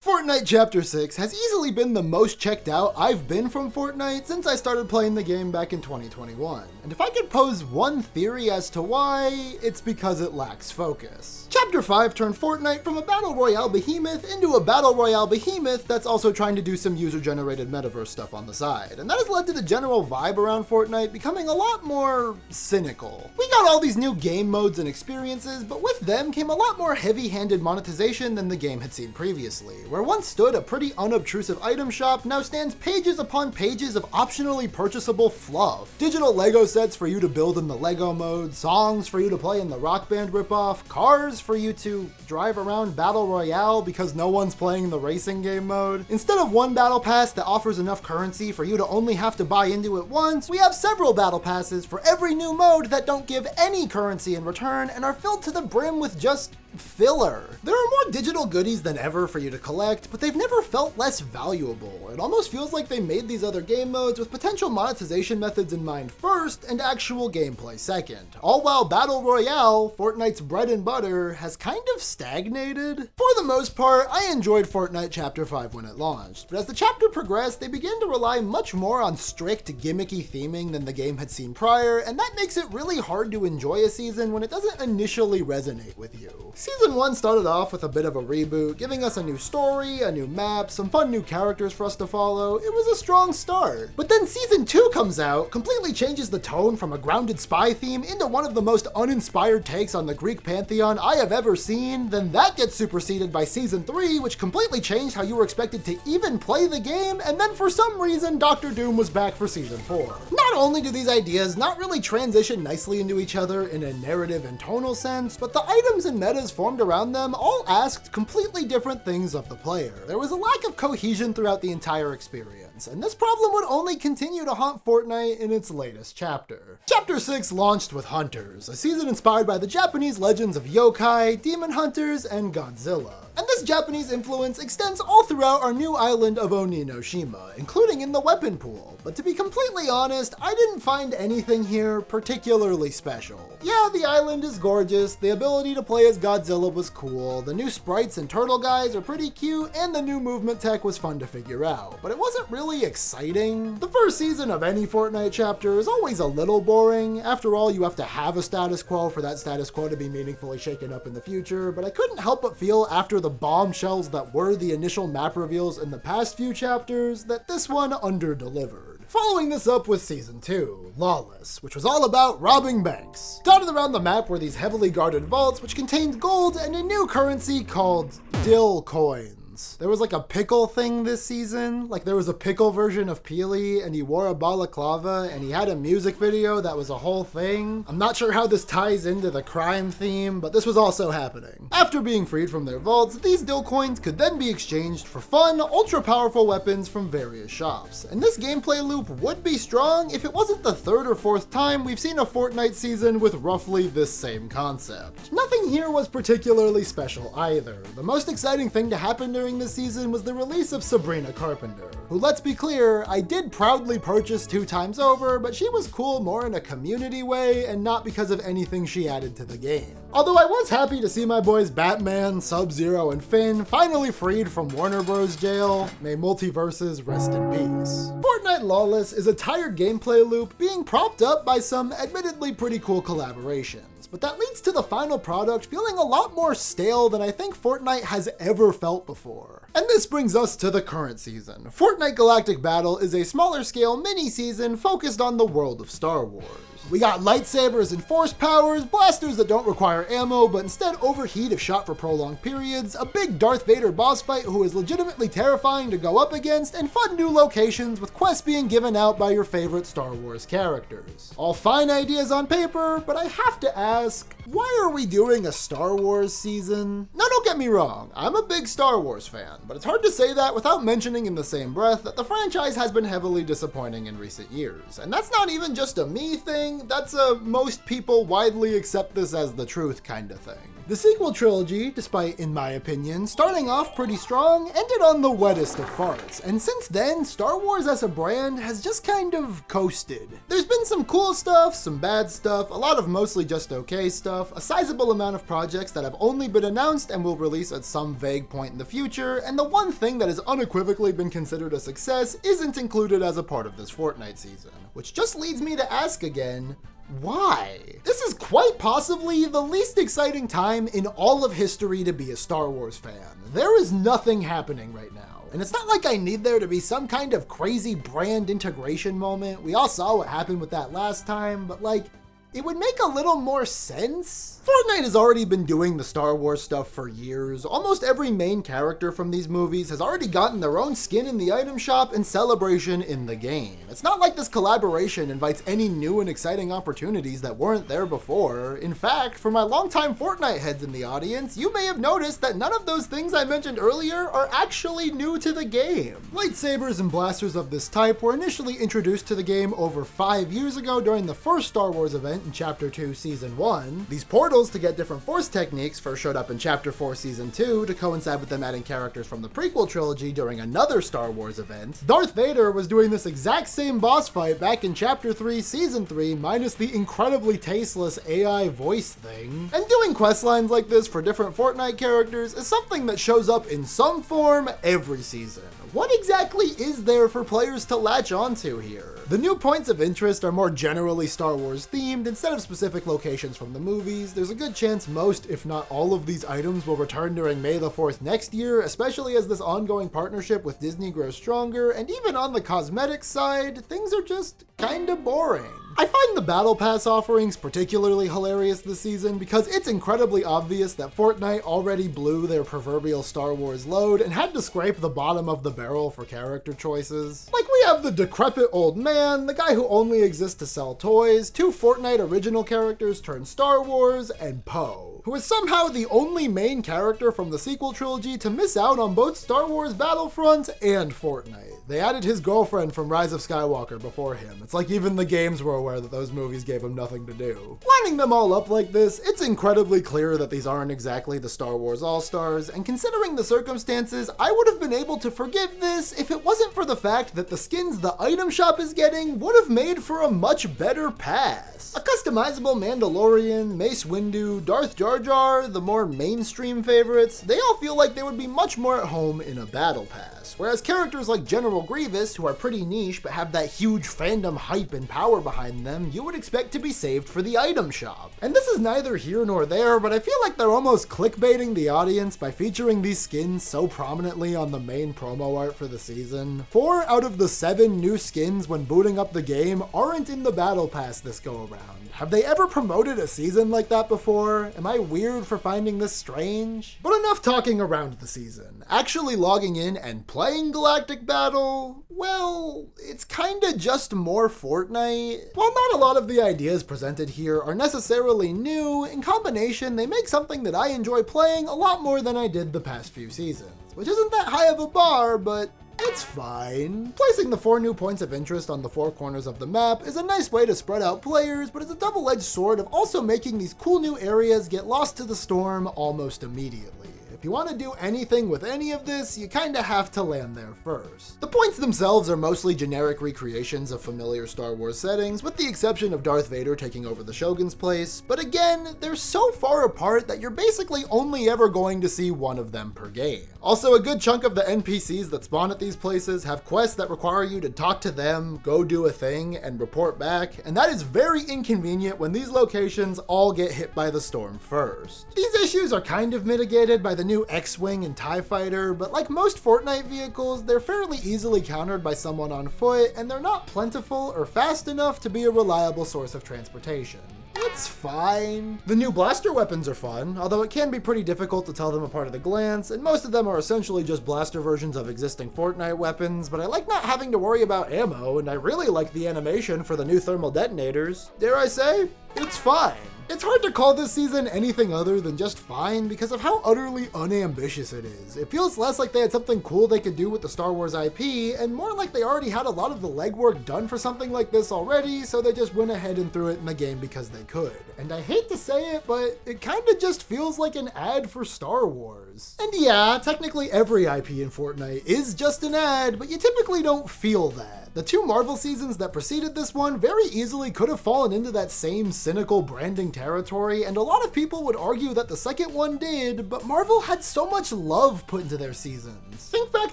Fortnite Chapter 6 has easily been the most checked out I've been from Fortnite since I started playing the game back in 2021. And if I could pose one theory as to why, it's because it lacks focus. Chapter 5 turned Fortnite from a Battle Royale behemoth into a Battle Royale behemoth that's also trying to do some user-generated Metaverse stuff on the side. And that has led to the general vibe around Fortnite becoming a lot more cynical. We got all these new game modes and experiences, but with them came a lot more heavy-handed monetization than the game had seen previously. Where once stood a pretty unobtrusive item shop, now stands pages upon pages of optionally purchasable fluff. Digital Lego sets for you to build in the Lego mode, songs for you to play in the Rock Band ripoff, cars for you to drive around Battle Royale because no one's playing the racing game mode. Instead of one battle pass that offers enough currency for you to only have to buy into it once, we have several battle passes for every new mode that don't give any currency in return and are filled to the brim with just filler. There are more digital goodies than ever for you to collect, but they've never felt less valuable. It almost feels like they made these other game modes with potential monetization methods in mind first and actual gameplay second. All while Battle Royale, Fortnite's bread and butter, has kind of stagnated. For the most part, I enjoyed Fortnite Chapter 5 when it launched, but as the chapter progressed, they began to rely much more on strict gimmicky theming than the game had seen prior, and that makes it really hard to enjoy a season when it doesn't initially resonate with you. Season 1 started off with a bit of a reboot, giving us a new story, a new map, some fun new characters for us to follow. It was a strong start. But then Season 2 comes out, completely changes the tone from a grounded spy theme into one of the most uninspired takes on the Greek pantheon I have ever seen. Then that gets superseded by Season 3, which completely changed how you were expected to even play the game, and then for some reason Dr. Doom was back for Season 4. Not only do these ideas not really transition nicely into each other in a narrative and tonal sense, but the items and metas formed around them all asked completely different things of the player. There was a lack of cohesion throughout the entire experience, and this problem would only continue to haunt Fortnite in its latest chapter. Chapter 6 launched with Hunters, a season inspired by the Japanese legends of yokai, demon hunters, and Godzilla. And this Japanese influence extends all throughout our new island of Oninoshima, including in the weapon pool. But to be completely honest, I didn't find anything here particularly special. Yeah, the island is gorgeous, the ability to play as Godzilla was cool, the new sprites and turtle guys are pretty cute, and the new movement tech was fun to figure out. But it wasn't really exciting. The first season of any Fortnite chapter is always a little boring. After all, you have to have a status quo for that status quo to be meaningfully shaken up in the future, but I couldn't help but feel after the bombshells that were the initial map reveals in the past few chapters that this one under-delivered. Following this up with Season 2, Lawless, which was all about robbing banks. Dotted around the map were these heavily guarded vaults which contained gold and a new currency called dill coins. There was like a pickle thing this season, like there was a pickle version of Peely and he wore a balaclava and he had a music video that was a whole thing. I'm not sure how this ties into the crime theme, but this was also happening. After being freed from their vaults, these dill coins could then be exchanged for fun, ultra-powerful weapons from various shops. And this gameplay loop would be strong if it wasn't the third or fourth time we've seen a Fortnite season with roughly this same concept. Nothing here was particularly special either. The most exciting thing to happen during this season was the release of Sabrina Carpenter, who, let's be clear, I did proudly purchase 2 times over, but she was cool more in a community way and not because of anything she added to the game. Although I was happy to see my boys Batman, Sub-Zero, and Finn finally freed from Warner Bros. Jail. May MultiVersus rest in peace. Fortnite Lawless is a tired gameplay loop being propped up by some admittedly pretty cool collaborations. But that leads to the final product feeling a lot more stale than I think Fortnite has ever felt before. And this brings us to the current season. Fortnite Galactic Battle is a smaller scale mini-season focused on the world of Star Wars. We got lightsabers and force powers, blasters that don't require ammo but instead overheat if shot for prolonged periods, a big Darth Vader boss fight who is legitimately terrifying to go up against, and fun new locations with quests being given out by your favorite Star Wars characters. All fine ideas on paper, but I have to ask, why are we doing a Star Wars season? Now don't get me wrong, I'm a big Star Wars fan, but it's hard to say that without mentioning in the same breath that the franchise has been heavily disappointing in recent years. And that's not even just a me thing, that's a most people widely accept this as the truth kind of thing. The sequel trilogy, despite, in my opinion, starting off pretty strong, ended on the wettest of farts, and since then, Star Wars as a brand has just kind of coasted. There's been some cool stuff, some bad stuff, a lot of mostly just okay stuff, a sizable amount of projects that have only been announced and will release at some vague point in the future, and the one thing that has unequivocally been considered a success isn't included as a part of this Fortnite season. Which just leads me to ask again, why? This is quite possibly the least exciting time in all of history to be a Star Wars fan. There is nothing happening right now. And it's not like I need there to be some kind of crazy brand integration moment. We all saw what happened with that last time, but like, it would make a little more sense. Fortnite has already been doing the Star Wars stuff for years. Almost every main character from these movies has already gotten their own skin in the item shop and celebration in the game. It's not like this collaboration invites any new and exciting opportunities that weren't there before. In fact, for my longtime Fortnite heads in the audience, you may have noticed that none of those things I mentioned earlier are actually new to the game. Lightsabers and blasters of this type were initially introduced to the game over 5 years ago during the first Star Wars event in Chapter 2 Season 1. These portals to get different force techniques first showed up in Chapter 4 Season 2 to coincide with them adding characters from the prequel trilogy during another Star Wars event. Darth Vader was doing this exact same boss fight back in Chapter 3 Season 3 minus the incredibly tasteless AI voice thing. And doing questlines like this for different Fortnite characters is something that shows up in some form every season. What exactly is there for players to latch onto here? The new points of interest are more generally Star Wars themed instead of specific locations from the movies. There's a good chance most, if not all of these items will return during May the 4th next year, especially as this ongoing partnership with Disney grows stronger, and even on the cosmetics side, things are just kinda boring. I find the Battle Pass offerings particularly hilarious this season because it's incredibly obvious that Fortnite already blew their proverbial Star Wars load and had to scrape the bottom of the barrel for character choices. Like, we have the decrepit old man, the guy who only exists to sell toys, 2 Fortnite original characters turned Star Wars, and Poe, who is somehow the only main character from the sequel trilogy to miss out on both Star Wars Battlefront and Fortnite. They added his girlfriend from Rise of Skywalker before him. It's like even the games were aware that those movies gave him nothing to do. Lining them all up like this, it's incredibly clear that these aren't exactly the Star Wars All-Stars, and considering the circumstances, I would have been able to forgive this if it wasn't for the fact that the skins the item shop is getting would have made for a much better pass. A customizable Mandalorian, Mace Windu, Darth Jar Jar, the more mainstream favorites, they all feel like they would be much more at home in a battle pass. Whereas characters like General Grievous, who are pretty niche but have that huge fandom hype and power behind them, you would expect to be saved for the item shop. And this is neither here nor there, but I feel like they're almost clickbaiting the audience by featuring these skins so prominently on the main promo art for the season. 4 out of the 7 new skins when booting up the game aren't in the battle pass this go around. Have they ever promoted a season like that before? Am I weird for finding this strange? But enough talking around the season. Actually logging in and playing Galactic Battle? Well, it's kinda just more Fortnite. While not a lot of the ideas presented here are necessarily new, in combination they make something that I enjoy playing a lot more than I did the past few seasons. Which isn't that high of a bar, but it's fine. Placing the 4 new points of interest on the 4 corners of the map is a nice way to spread out players, but it's a double-edged sword of also making these cool new areas get lost to the storm almost immediately. If you want to do anything with any of this, you kinda have to land there first. The points themselves are mostly generic recreations of familiar Star Wars settings, with the exception of Darth Vader taking over the Shogun's place, but again, they're so far apart that you're basically only ever going to see one of them per game. Also, a good chunk of the NPCs that spawn at these places have quests that require you to talk to them, go do a thing, and report back, and that is very inconvenient when these locations all get hit by the storm first. These issues are kind of mitigated by the new X-Wing and TIE Fighter, but like most Fortnite vehicles, they're fairly easily countered by someone on foot, and they're not plentiful or fast enough to be a reliable source of transportation. It's fine. The new blaster weapons are fun, although it can be pretty difficult to tell them apart at a glance, and most of them are essentially just blaster versions of existing Fortnite weapons, but I like not having to worry about ammo, and I really like the animation for the new thermal detonators. Dare I say, It's fine. It's hard to call this season anything other than just fine because of how utterly unambitious it is. It feels less like they had something cool they could do with the Star Wars IP, and more like they already had a lot of the legwork done for something like this already, so they just went ahead and threw it in the game because they could. And I hate to say it, but it kinda just feels like an ad for Star Wars. And yeah, technically every IP in Fortnite is just an ad, but you typically don't feel that. The two Marvel seasons that preceded this one very easily could have fallen into that same cynical branding territory, and a lot of people would argue that the second one did, but Marvel had so much love put into their seasons. Think back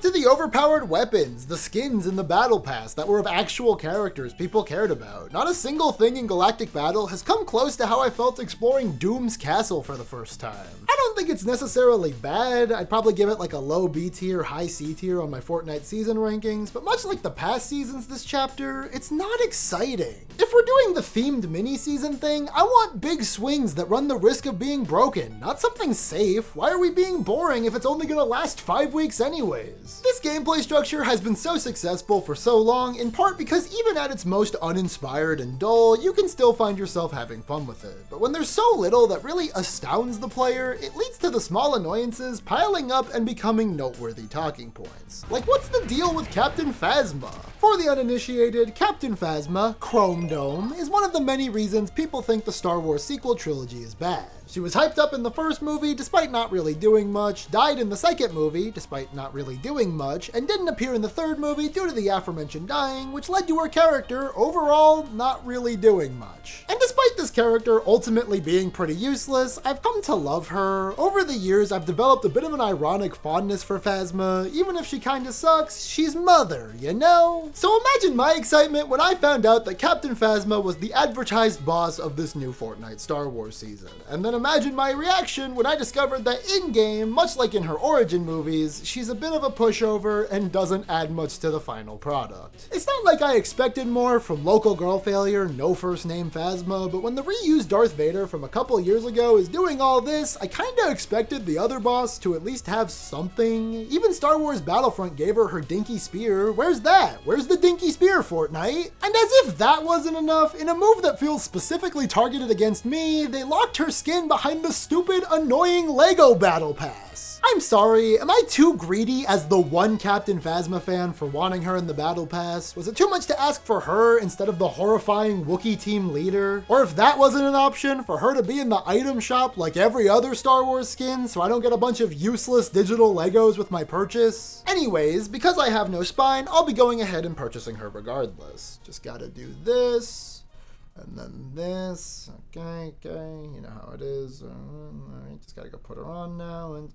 to the overpowered weapons, the skins in the battle pass that were of actual characters people cared about. Not a single thing in Galactic Battle has come close to how I felt exploring Doom's castle for the first time. I don't think it's necessarily bad. I'd probably give it like a low B tier, high C tier on my Fortnite season rankings, but much like the past seasons this chapter, it's not exciting. If we're doing the themed mini-season thing, I want big swings that run the risk of being broken, not something safe. Why are we being boring if it's only gonna last 5 weeks anyways? This gameplay structure has been so successful for so long, in part because even at its most uninspired and dull, you can still find yourself having fun with it. But when there's so little that really astounds the player, it leads to the small annoyances piling up and becoming noteworthy talking points. Like, what's the deal with Captain Phasma? For the uninitiated, Captain Phasma, Chrome Dome, is one of the many reasons people think the Star Wars sequel trilogy is bad. She was hyped up in the first movie despite not really doing much, died in the second movie despite not really doing much, and didn't appear in the third movie due to the aforementioned dying, which led to her character overall not really doing much. And despite this character ultimately being pretty useless, I've come to love her. Over the years, I've developed a bit of an ironic fondness for Phasma. Even if she kinda sucks, she's mother, you know? So imagine my excitement when I found out that Captain Phasma was the advertised boss of this new Fortnite Star Wars season. And then imagine my reaction when I discovered that in-game, much like in her origin movies, she's a bit of a pushover and doesn't add much to the final product. It's not like I expected more from local girl failure, no first name Phasma, but when the reused Darth Vader from a couple years ago is doing all this, I kinda expected the other boss to at least have something. Even Star Wars Battlefront gave her her dinky spear. Where's that? Where's the dinky spear, Fortnite? And as if that wasn't enough, in a move that feels specifically targeted against me, they locked her skin behind the stupid, annoying Lego Battle Pass. I'm sorry, am I too greedy as the one Captain Phasma fan for wanting her in the Battle Pass? Was it too much to ask for her instead of the horrifying Wookiee team leader? Or if that wasn't an option, for her to be in the item shop like every other Star Wars skin so I don't get a bunch of useless digital Legos with my purchase? Anyways, because I have no spine, I'll be going ahead and purchasing her regardless. Just gotta do this. And then this, okay, you know how it is. Alright, just gotta go put her on now, and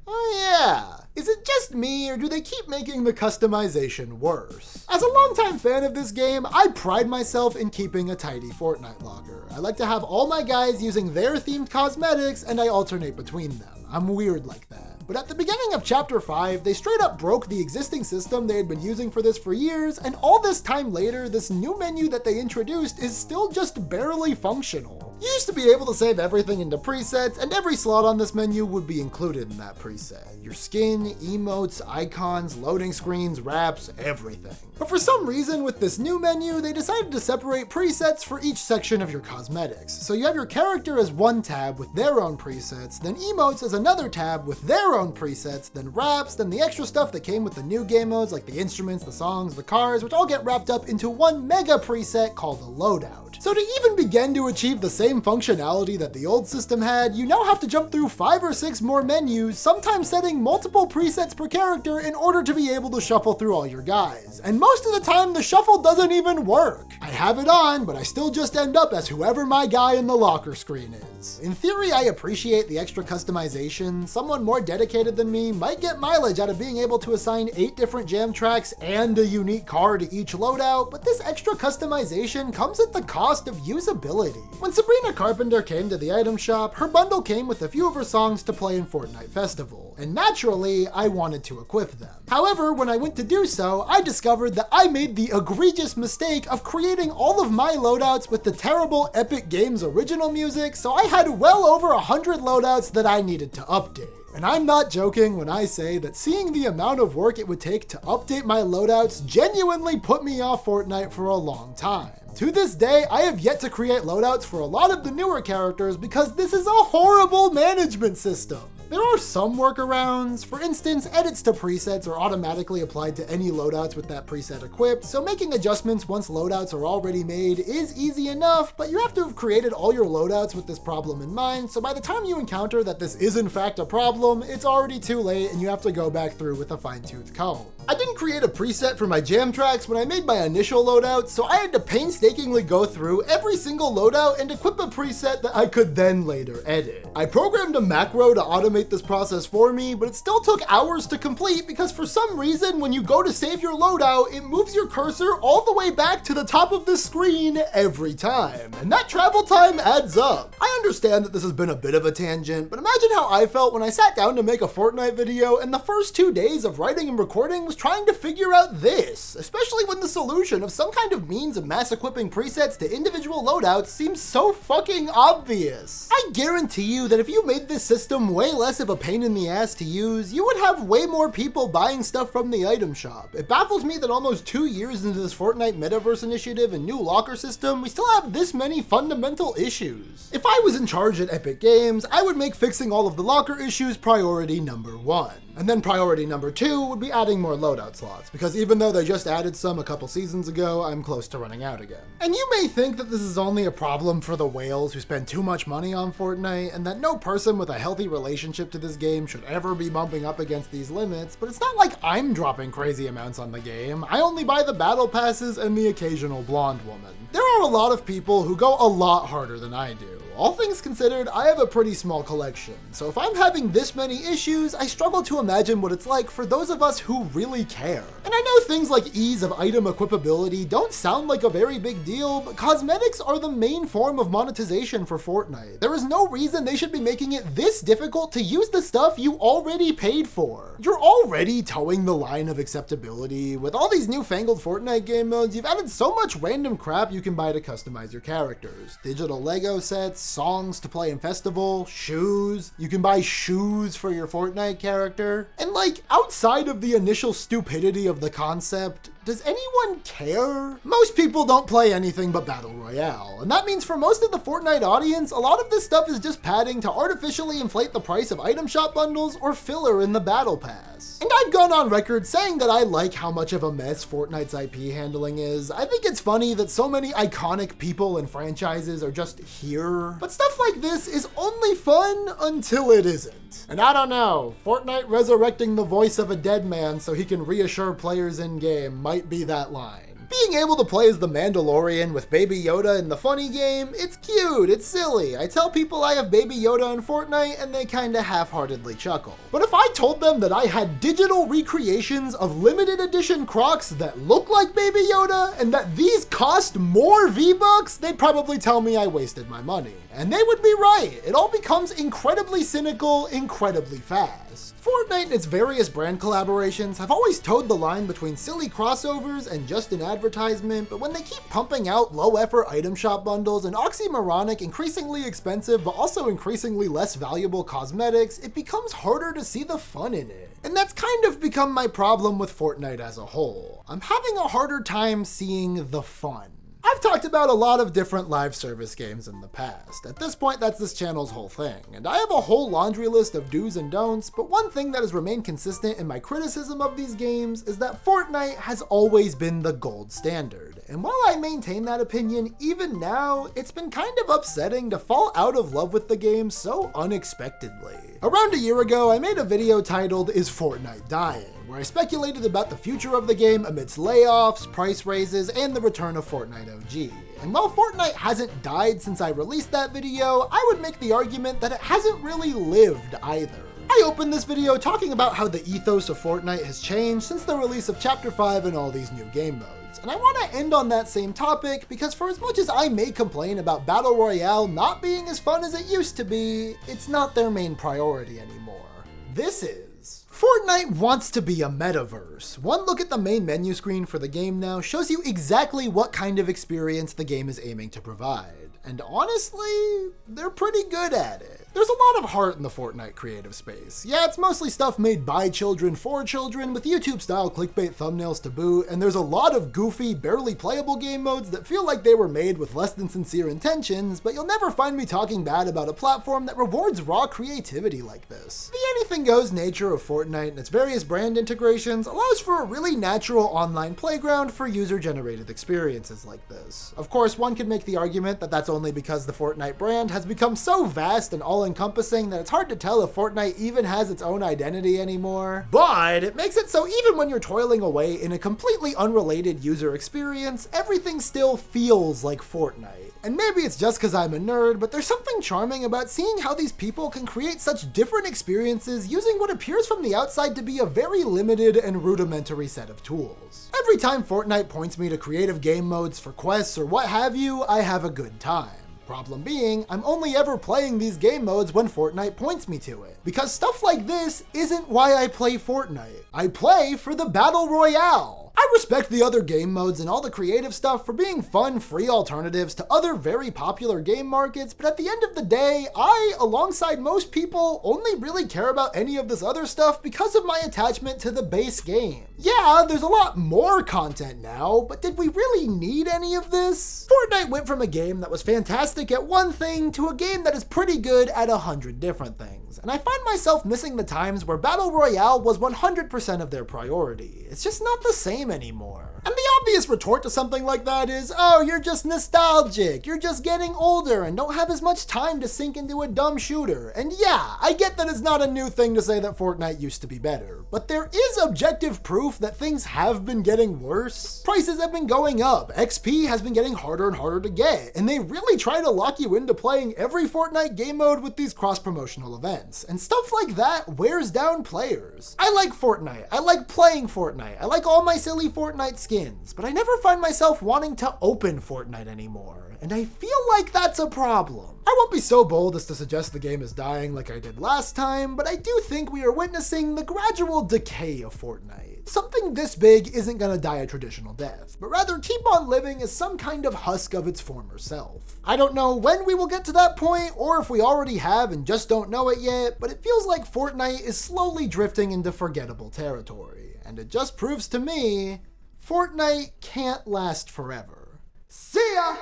oh yeah! Is it just me, or do they keep making the customization worse? As a longtime fan of this game, I pride myself in keeping a tidy Fortnite locker. I like to have all my guys using their themed cosmetics, and I alternate between them. I'm weird like that. But at the beginning of Chapter 5, they straight up broke the existing system they had been using for this for years, and all this time later, this new menu that they introduced is still just barely functional. You used to be able to save everything into presets, and every slot on this menu would be included in that preset. Your skin, emotes, icons, loading screens, wraps, everything. But for some reason, with this new menu, they decided to separate presets for each section of your cosmetics. So you have your character as one tab with their own presets, then emotes as another tab with their own presets, then wraps, then the extra stuff that came with the new game modes like the instruments, the songs, the cars, which all get wrapped up into one mega preset called a loadout. So to even begin to achieve the same functionality that the old system had, you now have to jump through 5 or 6 more menus, sometimes setting multiple presets per character in order to be able to shuffle through all your guys. And most of the time, the shuffle doesn't even work. I have it on, but I still just end up as whoever my guy in the locker screen is. In theory, I appreciate the extra customization. Someone more dedicated than me might get mileage out of being able to assign 8 different jam tracks and a unique car to each loadout, but this extra customization comes at the cost of usability. When Sabrina Carpenter came to the item shop, her bundle came with a few of her songs to play in Fortnite Festival, and naturally, I wanted to equip them. However, when I went to do so, I discovered that I made the egregious mistake of creating all of my loadouts with the terrible Epic Games original music, so I had well over 100 loadouts that I needed to update. And I'm not joking when I say that seeing the amount of work it would take to update my loadouts genuinely put me off Fortnite for a long time. To this day, I have yet to create loadouts for a lot of the newer characters because this is a horrible management system. There are some workarounds. For instance, edits to presets are automatically applied to any loadouts with that preset equipped, so making adjustments once loadouts are already made is easy enough, but you have to have created all your loadouts with this problem in mind, so by the time you encounter that this is in fact a problem, it's already too late and you have to go back through with a fine-tooth comb. I didn't create a preset for my jam tracks when I made my initial loadout, so I had to painstakingly go through every single loadout and equip a preset that I could then later edit. I programmed a macro to automate this process for me, but it still took hours to complete because for some reason when you go to save your loadout, it moves your cursor all the way back to the top of the screen every time, and that travel time adds up. I understand that this has been a bit of a tangent, but imagine how I felt when I sat down to make a Fortnite video and the first 2 days of writing and recording was trying to figure out this, especially when the solution of some kind of means of mass equipping presets to individual loadouts seems so fucking obvious. I guarantee you that if you made this system way less of a pain in the ass to use, you would have way more people buying stuff from the item shop. It baffles me that almost 2 years into this Fortnite Metaverse Initiative and new locker system, we still have this many fundamental issues. If I was in charge at Epic Games, I would make fixing all of the locker issues priority number 1. And then priority number 2 would be adding more loadout slots, because even though they just added some a couple seasons ago, I'm close to running out again. And you may think that this is only a problem for the whales who spend too much money on Fortnite, and that no person with a healthy relationship to this game should ever be bumping up against these limits, but it's not like I'm dropping crazy amounts on the game. I only buy the battle passes and the occasional blonde woman. There are a lot of people who go a lot harder than I do. All things considered, I have a pretty small collection, so if I'm having this many issues, I struggle to imagine what it's like for those of us who really care. And I know things like ease of item equipability don't sound like a very big deal, but cosmetics are the main form of monetization for Fortnite. There is no reason they should be making it this difficult to use the stuff you already paid for. You're already towing the line of acceptability. With all these newfangled Fortnite game modes, you've added so much random crap you can buy to customize your characters. Digital Lego sets, songs to play in festival, shoes. You can buy shoes for your Fortnite character. And like, outside of the initial stupidity of the concept, does anyone care? Most people don't play anything but Battle Royale, and that means for most of the Fortnite audience, a lot of this stuff is just padding to artificially inflate the price of item shop bundles or filler in the Battle Pass. And I've gone on record saying that I like how much of a mess Fortnite's IP handling is. I think it's funny that so many iconic people and franchises are just here, but stuff like this is only fun until it isn't. And I don't know, Fortnite resurrecting the voice of a dead man so he can reassure players in-game might be that line. Being able to play as the Mandalorian with Baby Yoda in the funny game, it's cute, it's silly. I tell people I have Baby Yoda in Fortnite and they kinda half-heartedly chuckle. But if I told them that I had digital recreations of limited edition Crocs that look like Baby Yoda and that these cost more V-Bucks, they'd probably tell me I wasted my money. And they would be right. It all becomes incredibly cynical, incredibly fast. Fortnite and its various brand collaborations have always towed the line between silly crossovers and just an advertisement, but when they keep pumping out low-effort item shop bundles and oxymoronic, increasingly expensive but also increasingly less valuable cosmetics, it becomes harder to see the fun in it. And that's kind of become my problem with Fortnite as a whole. I'm having a harder time seeing the fun. I've talked about a lot of different live service games in the past. At this point, that's this channel's whole thing, and I have a whole laundry list of do's and don'ts, but one thing that has remained consistent in my criticism of these games is that Fortnite has always been the gold standard. And while I maintain that opinion even now, it's been kind of upsetting to fall out of love with the game so unexpectedly. Around a year ago, I made a video titled, "Is Fortnite Dying?", where I speculated about the future of the game amidst layoffs, price raises, and the return of Fortnite OG. And while Fortnite hasn't died since I released that video, I would make the argument that it hasn't really lived either. I opened this video talking about how the ethos of Fortnite has changed since the release of Chapter 5 and all these new game modes. And I want to end on that same topic because for as much as I may complain about Battle Royale not being as fun as it used to be, it's not their main priority anymore. This is Fortnite wants to be a metaverse. One look at the main menu screen for the game now shows you exactly what kind of experience the game is aiming to provide. And honestly, they're pretty good at it. There's a lot of heart in the Fortnite creative space. Yeah, it's mostly stuff made by children for children with YouTube-style clickbait thumbnails to boot, and there's a lot of goofy, barely playable game modes that feel like they were made with less than sincere intentions, but you'll never find me talking bad about a platform that rewards raw creativity like this. The anything-goes nature of Fortnite and its various brand integrations allows for a really natural online playground for user-generated experiences like this. Of course, one could make the argument that that's only because the Fortnite brand has become so vast and all-encompassing that it's hard to tell if Fortnite even has its own identity anymore. But it makes it so even when you're toiling away in a completely unrelated user experience, everything still feels like Fortnite. And maybe it's just because I'm a nerd, but there's something charming about seeing how these people can create such different experiences using what appears from the outside to be a very limited and rudimentary set of tools. Every time Fortnite points me to creative game modes for quests or what have you, I have a good time. Problem being, I'm only ever playing these game modes when Fortnite points me to it. Because stuff like this isn't why I play Fortnite. I play for the Battle Royale. I respect the other game modes and all the creative stuff for being fun, free alternatives to other very popular game markets, but at the end of the day, I, alongside most people, only really care about any of this other stuff because of my attachment to the base game. Yeah, there's a lot more content now, but did we really need any of this? Fortnite went from a game that was fantastic at one thing to a game that is pretty good at 100 different things, and I find myself missing the times where Battle Royale was 100% of their priority. It's just not the same anymore. And the obvious retort to something like that is, oh, you're just nostalgic, you're just getting older and don't have as much time to sink into a dumb shooter. And yeah, I get that it's not a new thing to say that Fortnite used to be better, but there is objective proof that things have been getting worse. Prices have been going up, XP has been getting harder and harder to get, and they really try to lock you into playing every Fortnite game mode with these cross-promotional events, and stuff like that wears down players. I like Fortnite, I like playing Fortnite, I like all my silly Fortnite skins, but I never find myself wanting to open Fortnite anymore, and I feel like that's a problem. I won't be so bold as to suggest the game is dying like I did last time, but I do think we are witnessing the gradual decay of Fortnite. Something this big isn't gonna die a traditional death, but rather keep on living as some kind of husk of its former self. I don't know when we will get to that point, or if we already have and just don't know it yet, but it feels like Fortnite is slowly drifting into forgettable territory, and it just proves to me Fortnite can't last forever. See ya!